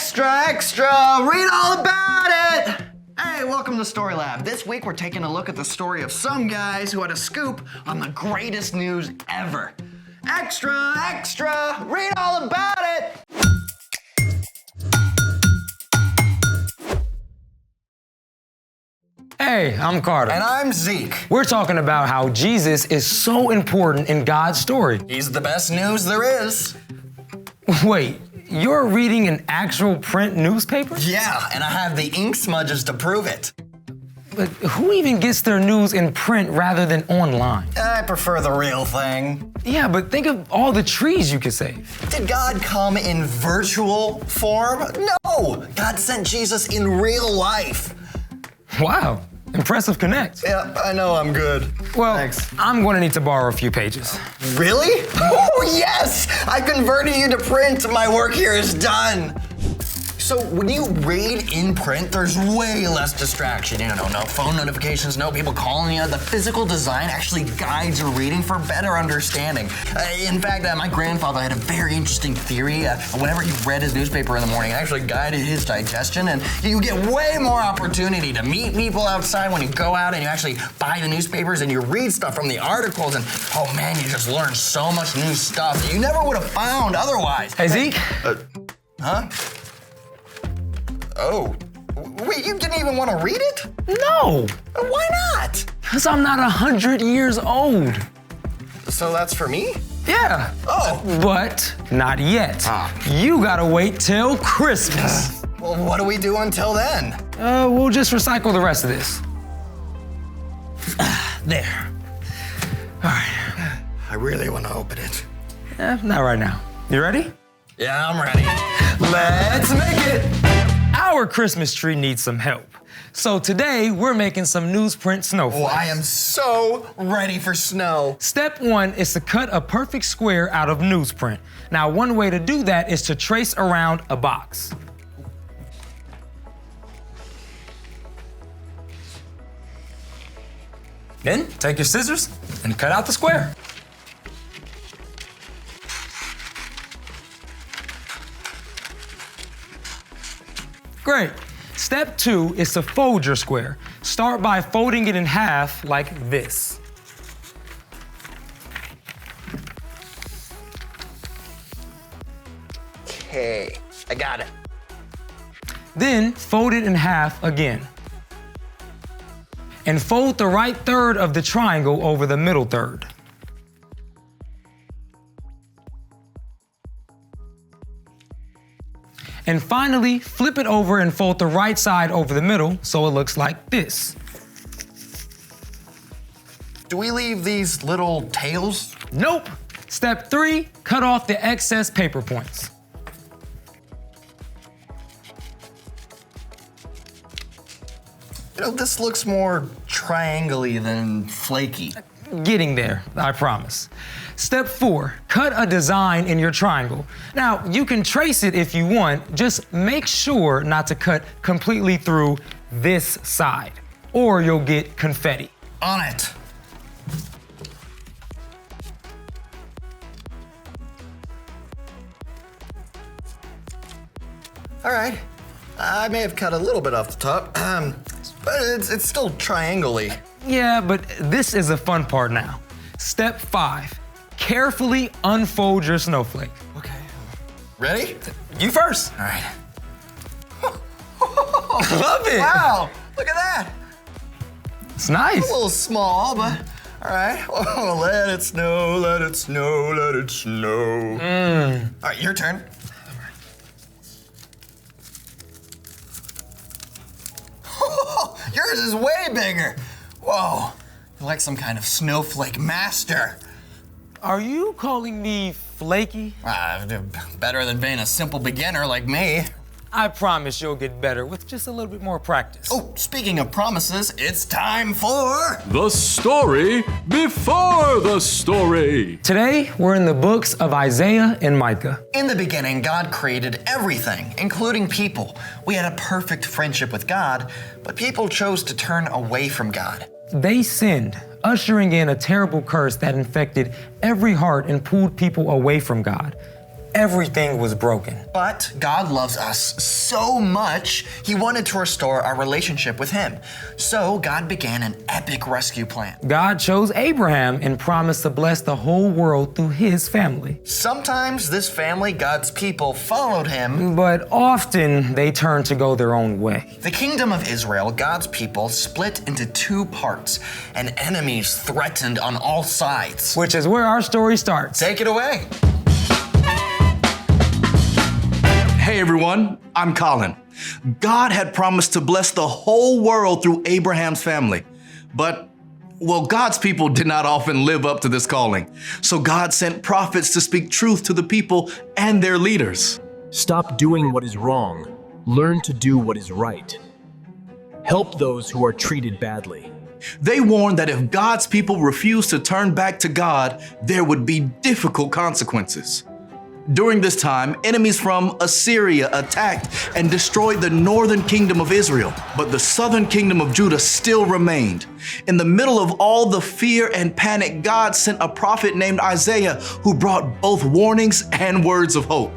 Extra, extra, read all about it! Hey, welcome to Story Lab. This week we're taking a look at the story of some guys who had a scoop on the greatest news ever. Extra, extra, read all about it! Hey, I'm Carter. And I'm Zeke. We're talking about how Jesus is so important in God's story. He's the best news there is. Wait, you're reading an actual print newspaper? Yeah, and I have the ink smudges to prove it. But who even gets their news in print rather than online? I prefer the real thing. Yeah, but think of all the trees you could save. Did God come in virtual form? No! God sent Jesus in real life. Wow, impressive connect. Yeah, I know I'm good. Well, Thanks. I'm going to need to borrow a few pages. Really? Oh, yes! I converted you to print. My work here is done. So when you read in print, there's way less distraction. You know, no phone notifications, no people calling you. The physical design actually guides your reading for better understanding. In fact, my grandfather had a very interesting theory. Whenever he read his newspaper in the morning, it actually guided his digestion, and you get way more opportunity to meet people outside when you go out and you actually buy the newspapers and you read stuff from the articles, and oh man, you just learn so much new stuff that you never would have found otherwise. Hey, Zeke? Huh? Oh, wait, you didn't even want to read it? No, Why not? because I'm not 100 years old. So that's for me? Yeah. Oh. But not yet. You gotta wait till Christmas. Well, what do we do until then? We'll just recycle the rest of this. There. All right. I really want to open it. Not right now. You ready? Yeah, I'm ready. Let's make it! Our Christmas tree needs some help. So today, we're making some newsprint snowflakes. Oh, I am so ready for snow. Step 1 is to cut a perfect square out of newsprint. Now, one way to do that is to trace around a box. Then, take your scissors and cut out the square. Great. Step 2 is to fold your square. Start by folding it in half like this. Okay, I got it. Then fold it in half again. And fold the right third of the triangle over the middle third. And finally, flip it over and fold the right side over the middle so it looks like this. Do we leave these little tails? Nope. Step 3, cut off the excess paper points. You know, this looks more triangle-y than flaky. Getting there, I promise. Step 4, cut a design in your triangle. Now, you can trace it if you want, just make sure not to cut completely through this side, or you'll get confetti. On it. All right, I may have cut a little bit off the top, but it's still triangle-y. Yeah, but this is the fun part now. Step 5, carefully unfold your snowflake. Okay. Ready? You first. All right. Love it. Wow, look at that. It's nice. A little small, but all right. Oh, let it snow, let it snow, let it snow. All right, your turn. Yours is way bigger. Whoa, you're like some kind of snowflake master. Are you calling me flaky? Better than being a simple beginner like me. I promise you'll get better with just a little bit more practice. Oh, speaking of promises, it's time for... The story before the story. Today, we're in the books of Isaiah and Micah. In the beginning, God created everything, including people. We had a perfect friendship with God, but people chose to turn away from God. They sinned, ushering in a terrible curse that infected every heart and pulled people away from God. everything was broken. But God loves us so much, He wanted to restore our relationship with Him. So God began an epic rescue plan. God chose Abraham and promised to bless the whole world through his family. Sometimes this family, God's people, followed Him. But often they turned to go their own way. The kingdom of Israel, God's people, split into two parts, and enemies threatened on all sides. Which is where our story starts. Take it away. Hey everyone, I'm Colin. God had promised to bless the whole world through Abraham's family. But, God's people did not often live up to this calling. So God sent prophets to speak truth to the people and their leaders. Stop doing what is wrong. Learn to do what is right. Help those who are treated badly. They warned that if God's people refused to turn back to God, there would be difficult consequences. During this time, enemies from Assyria attacked and destroyed the northern kingdom of Israel, but the southern kingdom of Judah still remained. In the middle of all the fear and panic, God sent a prophet named Isaiah who brought both warnings and words of hope.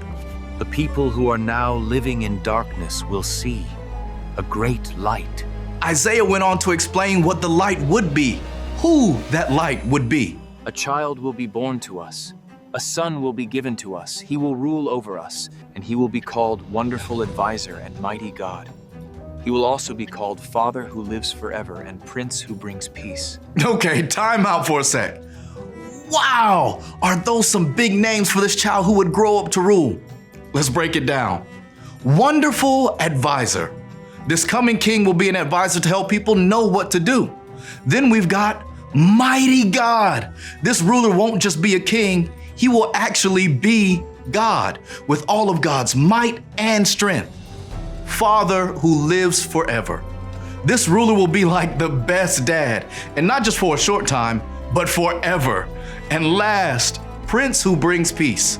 The people who are now living in darkness will see a great light. Isaiah went on to explain what the light would be, who that light would be. A child will be born to us. A son will be given to us. He will rule over us, and he will be called Wonderful Advisor and Mighty God. He will also be called Father who lives forever and Prince who brings peace. Okay, time out for a sec. Wow, are those some big names for this child who would grow up to rule? Let's break it down. Wonderful Advisor. This coming king will be an advisor to help people know what to do. Then we've got Mighty God. This ruler won't just be a king, he will actually be God with all of God's might and strength. Father who lives forever. This ruler will be like the best dad, and not just for a short time, but forever. And last, Prince who brings peace.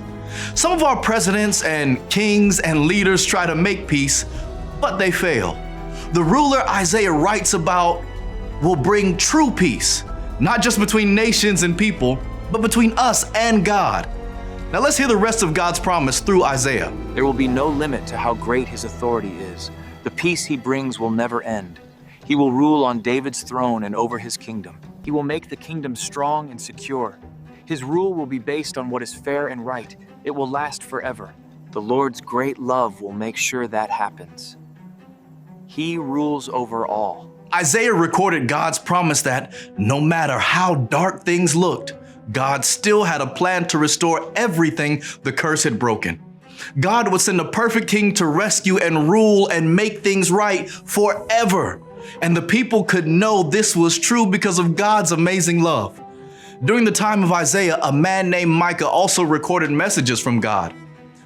Some of our presidents and kings and leaders try to make peace, but they fail. The ruler Isaiah writes about will bring true peace, not just between nations and people, but between us and God. Now let's hear the rest of God's promise through Isaiah. There will be no limit to how great his authority is. The peace he brings will never end. He will rule on David's throne and over his kingdom. He will make the kingdom strong and secure. His rule will be based on what is fair and right. It will last forever. The Lord's great love will make sure that happens. He rules over all. Isaiah recorded God's promise that no matter how dark things looked, God still had a plan to restore everything the curse had broken. God would send a perfect king to rescue and rule and make things right forever. And the people could know this was true because of God's amazing love. During the time of Isaiah, a man named Micah also recorded messages from God.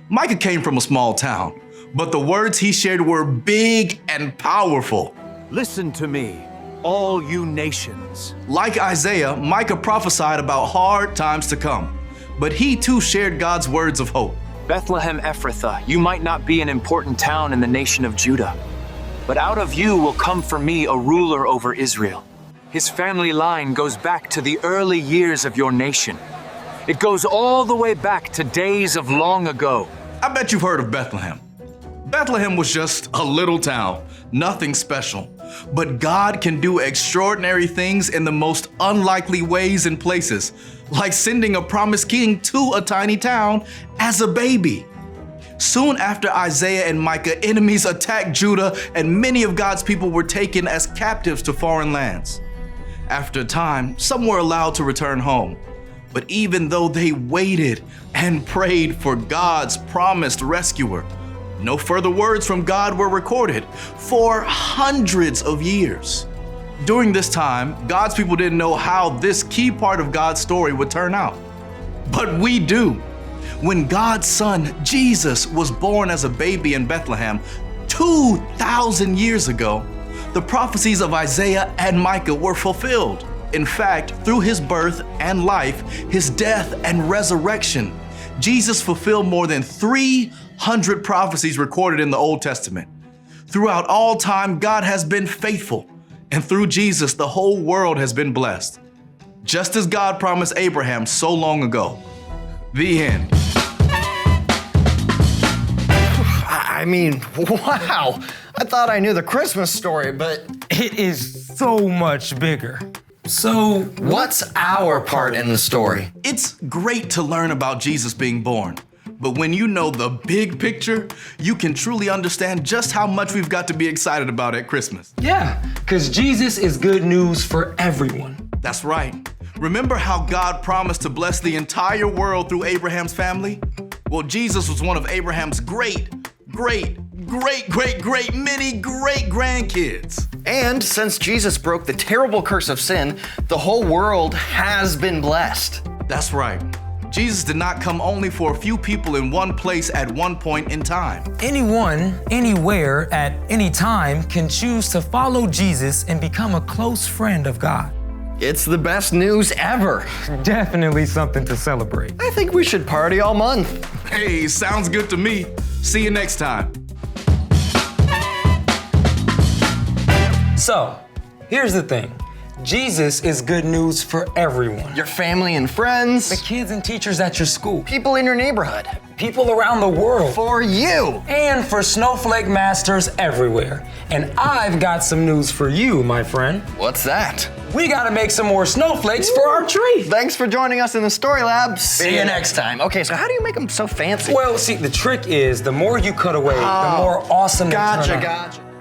Micah came from a small town, but the words he shared were big and powerful. Listen to me, all you nations. Like Isaiah, Micah prophesied about hard times to come, but he too shared God's words of hope. Bethlehem Ephrathah, you might not be an important town in the nation of Judah, but out of you will come for me a ruler over Israel. His family line goes back to the early years of your nation. It goes all the way back to days of long ago. I bet you've heard of Bethlehem. Bethlehem was just a little town, nothing special. But God can do extraordinary things in the most unlikely ways and places, like sending a promised king to a tiny town as a baby. Soon after Isaiah and Micah, enemies attacked Judah, and many of God's people were taken as captives to foreign lands. After a time, some were allowed to return home. But even though they waited and prayed for God's promised rescuer, no further words from God were recorded for hundreds of years. During this time, God's people didn't know how this key part of God's story would turn out. But we do. When God's son, Jesus, was born as a baby in Bethlehem 2,000 years ago, the prophecies of Isaiah and Micah were fulfilled. In fact, through his birth and life, his death and resurrection, Jesus fulfilled more than 300 prophecies recorded in the Old Testament. Throughout all time, God has been faithful, and through Jesus, the whole world has been blessed. Just as God promised Abraham so long ago. The end. I mean, wow. I thought I knew the Christmas story, but It is so much bigger. So, what's our part in the story? It's great to learn about Jesus being born. But when you know the big picture, you can truly understand just how much we've got to be excited about at Christmas. yeah, because Jesus is good news for everyone. That's right. Remember how God promised to bless the entire world through Abraham's family? Well, Jesus was one of Abraham's many great grandkids. And since Jesus broke the terrible curse of sin, the whole world has been blessed. That's right. Jesus did not come only for a few people in one place at one point in time. Anyone, anywhere, at any time can choose to follow Jesus and become a close friend of God. It's the best news ever. Definitely something to celebrate. I think we should party all month. Hey, sounds good to me. See you next time. So, here's the thing. Jesus is good news for everyone. Your family and friends, The kids and teachers at your school, people in your neighborhood, people around the world, for you. and for snowflake masters everywhere. And I've got some news for you, my friend. What's that? We gotta make some more snowflakes for our tree. Thanks for joining us in the Story Lab. See you next time. Okay, so how do you make them so fancy? Well, see, the trick is the more you cut away, the more awesome they turn out. Gotcha.